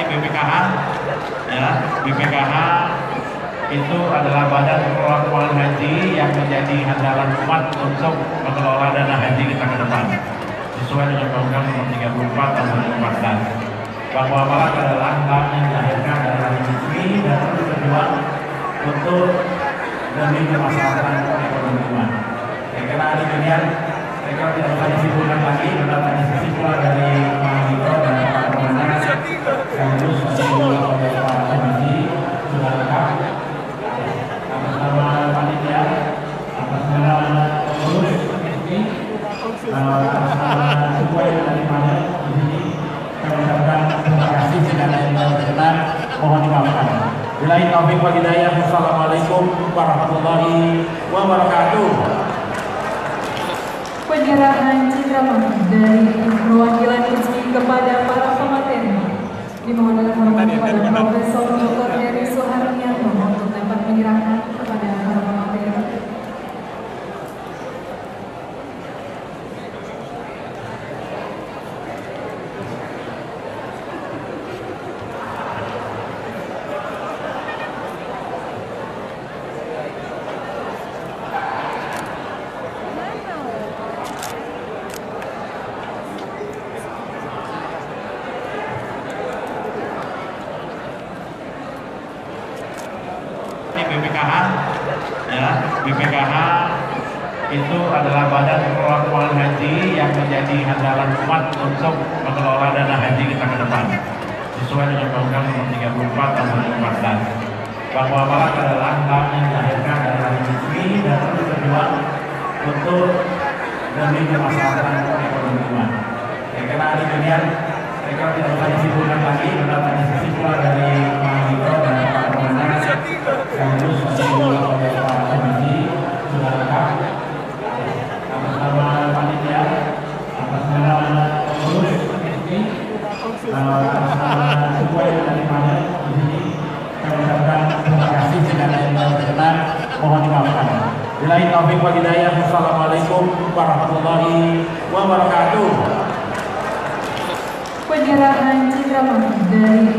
BPKH, ya, BPKH itu adalah badan pengelola keuangan haji yang menjadi andalan umat untuk mengelola dana haji kita ke depan sesuai dengan Undang-Undang Nomor 34 Tahun 2014 bahwa Malak adalah bank yang dilahirkan dari rezeki dan bertujuan untuk demi kemaslahatan ekonomi umat. Karena ada demikian, saya kira tidak usah disimpulkan lagi, karena tadi kesimpulan dari Pak Dito dan Pak Komandan sekaligus kesimpulan oleh Pak Haji sudah lengkap. Atas nama panitia, atas nama pengurus ini, atas nama semua yang ada di panel di sini, saya mengucapkan terima kasih segala yang berkenan, mohon dimaafkan. Billahi taufiq wal hidayah. Wassalamualaikum warahmatullahi wabarakatuh. Penyerahan citra dari perwakilan resmi kepada para pemateri dimohon dengan hormat kepada Profesor Dr. Heri Suharnianto untuk dapat menyerahkan kepada para pemateri. BPKH, ya, BPKH itu adalah badan pengelola keuangan haji yang menjadi andalan umat untuk mengelola dana haji kita ke depan sesuai dengan Undang-Undang Nomor 34 Tahun 2014 bahwa Malak adalah bank yang dilahirkan dari rezeki dan bertujuan untuk demi kemaslahatan ekonomi umat. Karena ada demikian, saya kira tidak usah disimpulkan lagi, karena tadi kesimpulan dari Pak Dito dan Pak Komandan sekaligus kesimpulan oleh Pak Haji sudah lengkap. Atas nama panitia, atas nama pengurus ini, atas nama semua yang ada di panel di sini, saya mengucapkan terima kasih segala yang berkenan, mohon dimaafkan. Billahi taufiq wal hidayah. Wassalamualaikum warahmatullahi wabarakatuh. Penyerahan citra dari